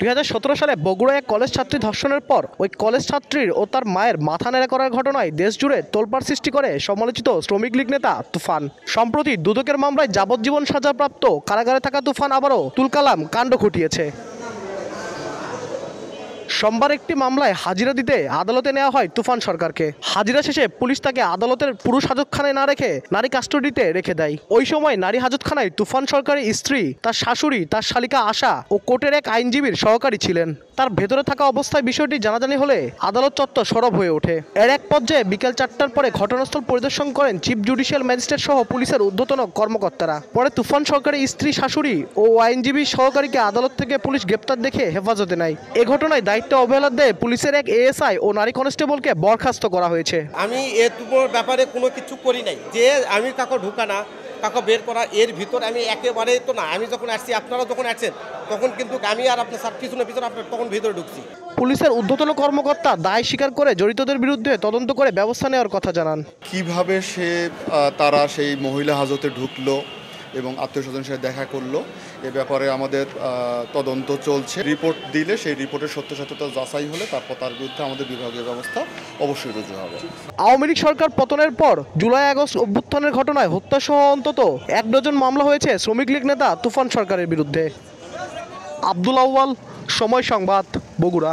2017 সালে বগুড়ায় এক কলেজ ছাত্রী ধর্ষণের পর ওই কলেজ ছাত্রীর ও তার মায়ের মাথা নেড়া করার ঘটনায় দেশ জুড়ে তোলপাড় সৃষ্টি করে সমালোচিত শ্রমিক লীগ নেতা তুফান। সম্প্রতি দুদকের মামলায় যাবজ্জীবন সাজাপ্রাপ্ত কারাগারে থাকা তুফান আবারও তুলকালাম কাণ্ড ঘটিয়েছে। সোমবার একটি মামলায় হাজিরা দিতে আদালতে নেওয়া হয় তুফান সরকারকে। হাজিরা শেষে পুলিশ তাকে আদালতের পুরুষ হাজতখানায় না রেখে নারী কাস্টডিতে রেখে দেয়। ওই সময় নারী হাজতখানায় তুফান সরকারের স্ত্রী, তার শাশুড়ি, তার শালিকা আশা ও কোর্টের এক আইনজীবীর সহকারী ছিলেন। তার ভেতরে থাকা অবস্থায় বিষয়টি জানাজানি হলে আদালত চত্বর সরব হয়ে ওঠে। এর এক পর্যায়ে বিকেল 4টার পরে ঘটনাস্থল পরিদর্শন করেন চিফ জুডিশিয়াল ম্যাজিস্ট্রেট সহ পুলিশের ঊর্ধ্বতন কর্মকর্তারা। পরে তুফান সরকারের স্ত্রী, শাশুড়ি ও আইনজীবী সহকারীকে আদালত থেকে পুলিশ গ্রেপ্তার দেখে হেফাজতে নেয়। এ ঘটনায় দায়িত্ব অবহেলা দিয়ে পুলিশের এক এএসআই ও নারী কনস্টেবলকে বরখাস্ত করা হয়েছে। আমি এর ব্যাপারে কোনো কিছু করি নাই, যে আমি কাকে ঢুকানা কাকে বের করা এর ভিতর আমি একেবারে তো না। আমি যখন আসছি, আপনারা যখন আসছেন, তখন কিন্তু আমি আর আপনার স্যার পিছনে আপনার তখন ভিতরে ঢুকছি। পুলিশের ঊর্ধ্বতন কর্মকর্তা দায় স্বীকার করে জড়িতদের বিরুদ্ধে তদন্ত করে ব্যবস্থা নেওয়ার কথা জানান। কিভাবে তারা সেই মহিলা হাজতে ঢুকলো এবং আত্মীয় স্বজনের সাথে দেখা করলো, এ ব্যাপারে আমাদের তদন্ত চলছে। রিপোর্ট দিলে সেই রিপোর্টের সত্যতা যাচাই হলে তারপর তার বিরুদ্ধে আমাদের বিভাগীয় ব্যবস্থা অবশ্যই রুজু হবে। আওয়ামী লীগ সরকার পতনের পর জুলাই আগস্ট অভ্যুত্থানের ঘটনায় হত্যাসহ অন্তত 1 ডজন মামলা হয়েছে শ্রমিক লীগ নেতা তুফান সরকারের বিরুদ্ধে। আব্দুল আউয়াল, সময় সংবাদ, বগুড়া।